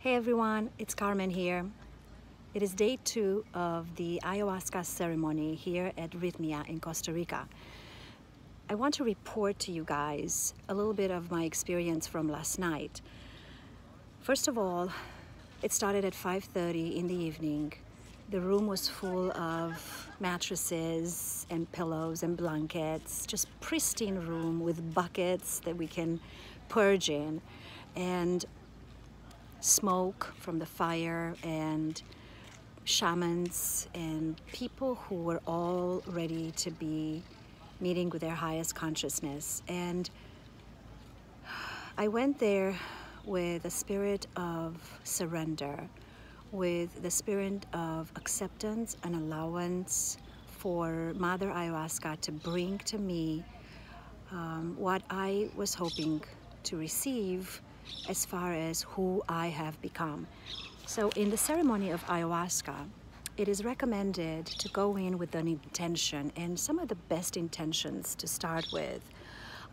Hey everyone, it's Carmen here. It is day 2 of the ayahuasca ceremony here at Rhythmia in Costa Rica. I want to report to you guys a little bit of my experience from last night. First of all, it started at 5:30 in the evening. The room was full of mattresses and pillows and blankets, just pristine room with buckets that we can purge in, and smoke from the fire, and shamans and people who were all ready to be meeting with their highest consciousness. And I went there with a spirit of surrender, with the spirit of acceptance and allowance for Mother Ayahuasca to bring to me what I was hoping to receive as far as who I have become. So in the ceremony of ayahuasca, it is recommended to go in with an intention, and some of the best intentions to start with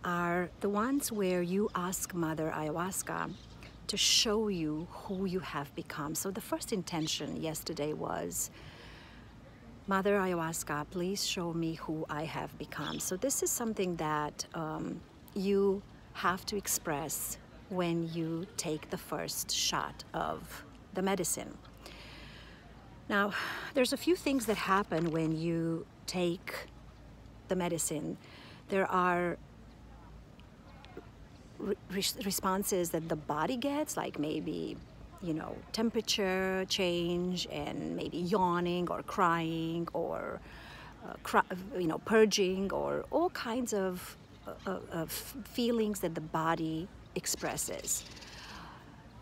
are the ones where you ask Mother Ayahuasca to show you who you have become. So the first intention yesterday was, Mother Ayahuasca, please show me who I have become. So this is something that you have to express when you take the first shot of the medicine. Now, there's a few things that happen when you take the medicine. There are responses that the body gets, like maybe, temperature change, and maybe yawning or crying, or purging, or all kinds of feelings that the body expresses.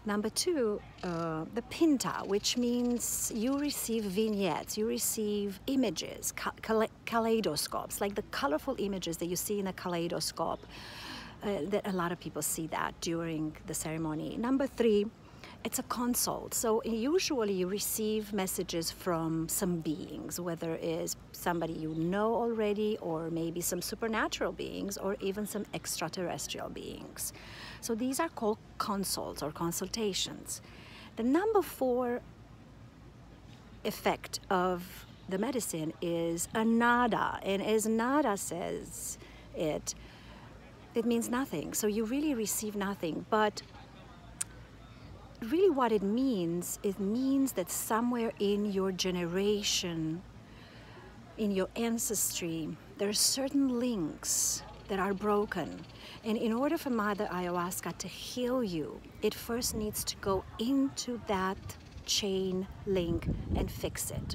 Number 2, the pinta, which means you receive vignettes, you receive images, kaleidoscopes, like the colorful images that you see in a kaleidoscope. That a lot of people see that during the ceremony. Number 3, it's a consult. So usually you receive messages from some beings, whether it is somebody you know already, or maybe some supernatural beings, or even some extraterrestrial beings. So these are called consults or consultations. The number 4 effect of the medicine is a nada, and as nada says it means nothing. So you really receive nothing, but really what it means that somewhere in your generation, in your ancestry, there are certain links that are broken. And in order for Mother Ayahuasca to heal you, it first needs to go into that chain link and fix it.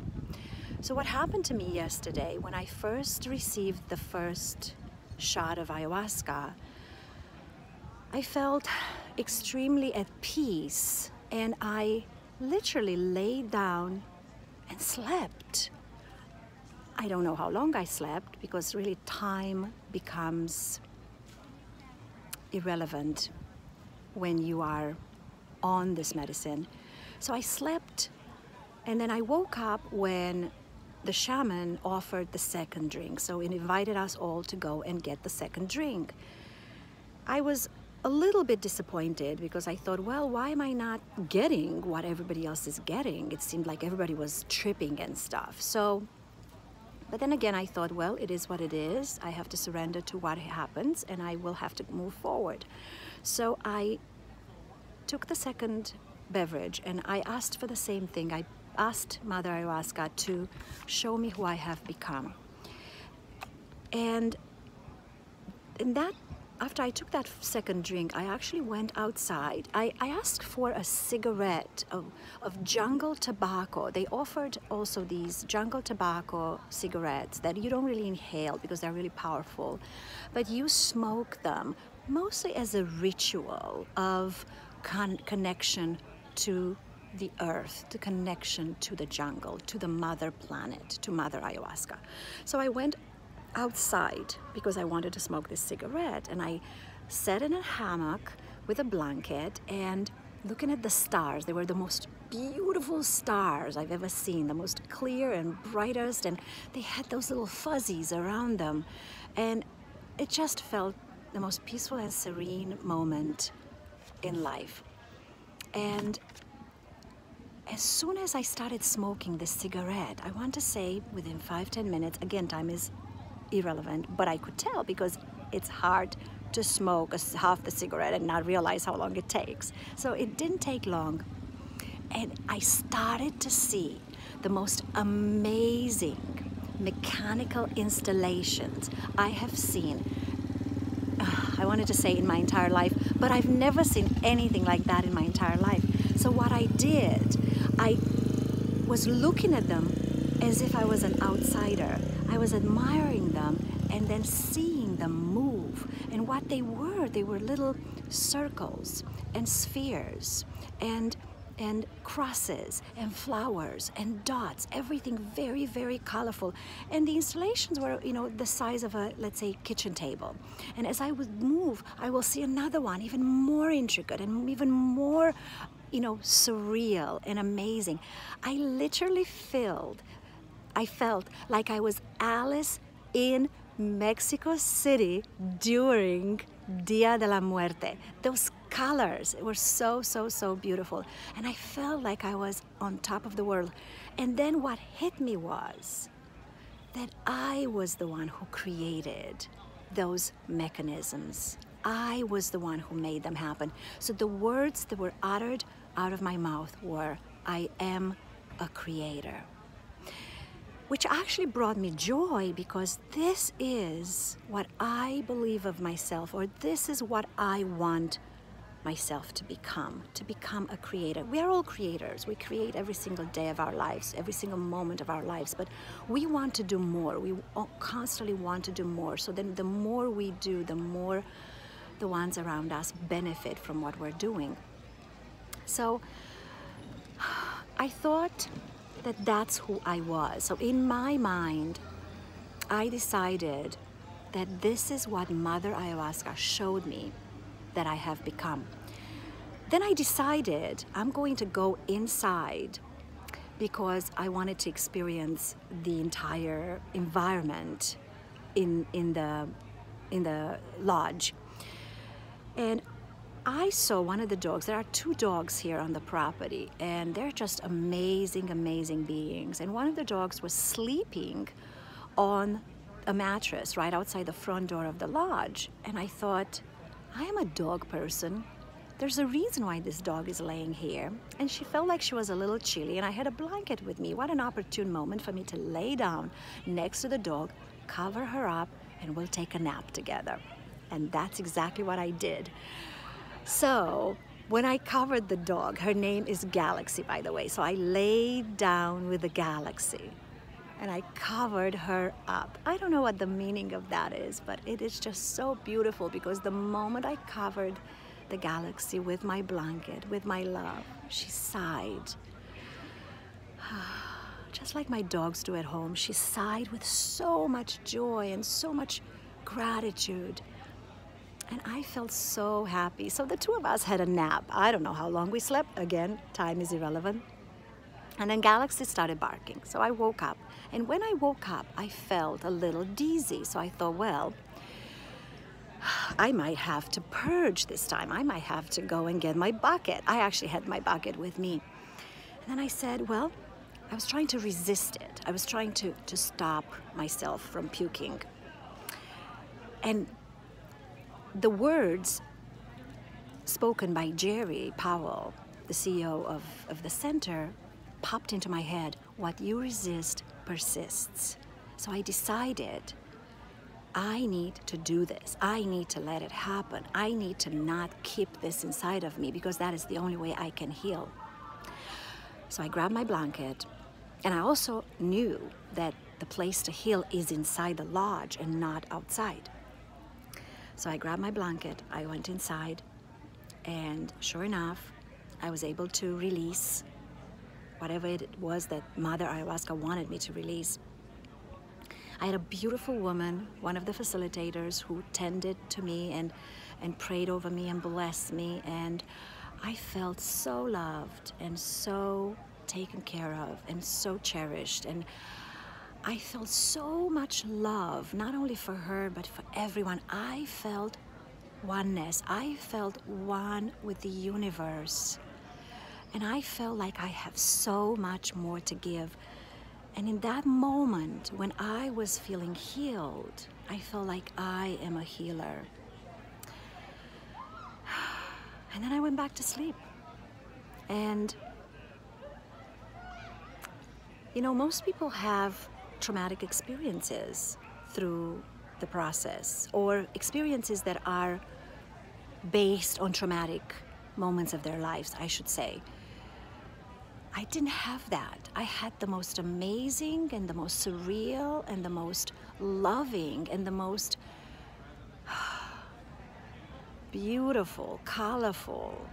So what happened to me yesterday, when I first received the first shot of ayahuasca, I felt extremely at peace, and I literally laid down and slept. I don't know how long I slept, because really time becomes irrelevant when you are on this medicine. So I slept, and then I woke up when the shaman offered the second drink. So he invited us all to go and get the second drink. I was a little bit disappointed, because I thought, well, why am I not getting what everybody else is getting? It seemed like everybody was tripping and stuff. But then again, I thought, well, it is what it is. I have to surrender to what happens, and I will have to move forward. So I took the second beverage, and I asked for the same thing. I asked Mother Ayahuasca to show me who I have become. And after I took that second drink, I actually went outside. I asked for a cigarette of jungle tobacco. They offered also these jungle tobacco cigarettes that you don't really inhale because they're really powerful, but you smoke them mostly as a ritual of connection to the earth, to connection to the jungle, to the mother planet, to Mother Ayahuasca. So I went outside because I wanted to smoke this cigarette, and I sat in a hammock with a blanket and looking at the stars. They were the most beautiful stars I've ever seen, the most clear and brightest, and they had those little fuzzies around them, and it just felt the most peaceful and serene moment in life. And as soon as I started smoking this cigarette, I want to say within 5-10 minutes, again, time is irrelevant, but I could tell because it's hard to smoke half the cigarette and not realize how long it takes. So it didn't take long. And I started to see the most amazing mechanical installations I have seen, I wanted to say in my entire life, but I've never seen anything like that in my entire life. So what I did, I was looking at them as if I was an outsider. I was admiring them and then seeing them move. And what they were little circles and spheres and crosses and flowers and dots, everything very, very colorful. And the installations were, the size of a, let's say, kitchen table. And as I would move, I will see another one, even more intricate and even more, surreal and amazing. I literally I felt like I was Alice in Mexico City during Dia de la Muerte. Those colors were so, so, so beautiful. And I felt like I was on top of the world. And then what hit me was that I was the one who created those mechanisms. I was the one who made them happen. So the words that were uttered out of my mouth were, I am a creator. Which actually brought me joy, because this is what I believe of myself, or this is what I want myself to become a creator. We are all creators. We create every single day of our lives, every single moment of our lives, but we want to do more. We constantly want to do more. So then the more we do, the more the ones around us benefit from what we're doing. So I thought that that's who I was. So in my mind, I decided that this is what Mother Ayahuasca showed me that I have become. Then I decided I'm going to go inside because I wanted to experience the entire environment in the lodge. And I saw one of the dogs. There are 2 dogs here on the property, and they're just amazing, amazing beings. And one of the dogs was sleeping on a mattress right outside the front door of the lodge. And I thought, I am a dog person. There's a reason why this dog is laying here. And she felt like she was a little chilly, and I had a blanket with me. What an opportune moment for me to lay down next to the dog, cover her up, and we'll take a nap together. And that's exactly what I did. So when I covered the dog, her name is Galaxy, by the way. So I laid down with the Galaxy and I covered her up. I don't know what the meaning of that is, but it is just so beautiful, because the moment I covered the Galaxy with my blanket, with my love, she sighed. Just like my dogs do at home, she sighed with so much joy and so much gratitude. And I felt so happy. So the 2 of us had a nap. I don't know how long we slept. Again, time is irrelevant. And then Galaxy started barking. So I woke up. And when I woke up, I felt a little dizzy. So I thought, well, I might have to purge this time. I might have to go and get my bucket. I actually had my bucket with me. And then I said, well, I was trying to resist it. I was trying to stop myself from puking. And the words spoken by Jerry Powell, the CEO of the center, popped into my head. What you resist persists. So I decided I need to do this. I need to let it happen. I need to not keep this inside of me, because that is the only way I can heal. So I grabbed my blanket, and I also knew that the place to heal is inside the lodge and not outside. So I grabbed my blanket, I went inside, and sure enough, I was able to release whatever it was that Mother Ayahuasca wanted me to release. I had a beautiful woman, one of the facilitators, who tended to me and prayed over me and blessed me, and I felt so loved and so taken care of and so cherished. And I felt so much love, not only for her, but for everyone. I felt oneness. I felt one with the universe. And I felt like I have so much more to give. And in that moment, when I was feeling healed, I felt like I am a healer. And then I went back to sleep. And, you know, most people have traumatic experiences through the process, or experiences that are based on traumatic moments of their lives, I should say. I didn't have that. I had the most amazing and the most surreal and the most loving and the most beautiful, colorful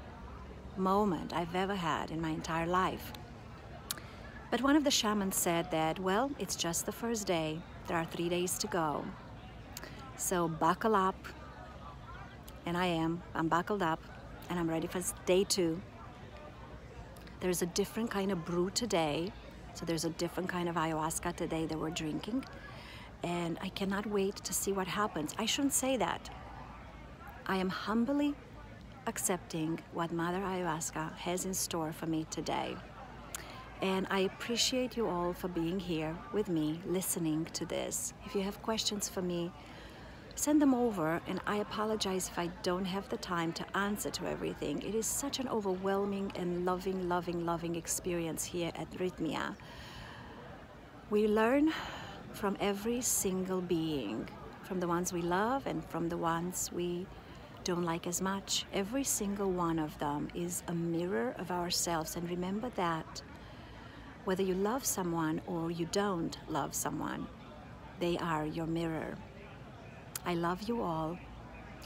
moment I've ever had in my entire life. But one of the shamans said that, well, it's just the first day. There are 3 days to go. So buckle up. And I'm buckled up, and I'm ready for day 2. There's a different kind of brew today. So there's a different kind of ayahuasca today that we're drinking. And I cannot wait to see what happens. I shouldn't say that. I am humbly accepting what Mother Ayahuasca has in store for me today. And I appreciate you all for being here with me, listening to this. If you have questions for me, send them over, and I apologize if I don't have the time to answer to everything. It is such an overwhelming and loving experience here at Rhythmia. We learn from every single being, from the ones we love and from the ones we don't like as much. Every single one of them is a mirror of ourselves, and remember that whether you love someone or you don't love someone, they are your mirror. I love you all.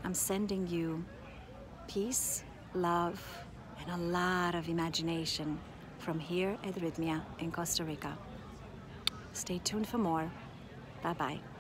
I'm sending you peace, love, and a lot of imagination from here at Rhythmia in Costa Rica. Stay tuned for more. Bye-bye.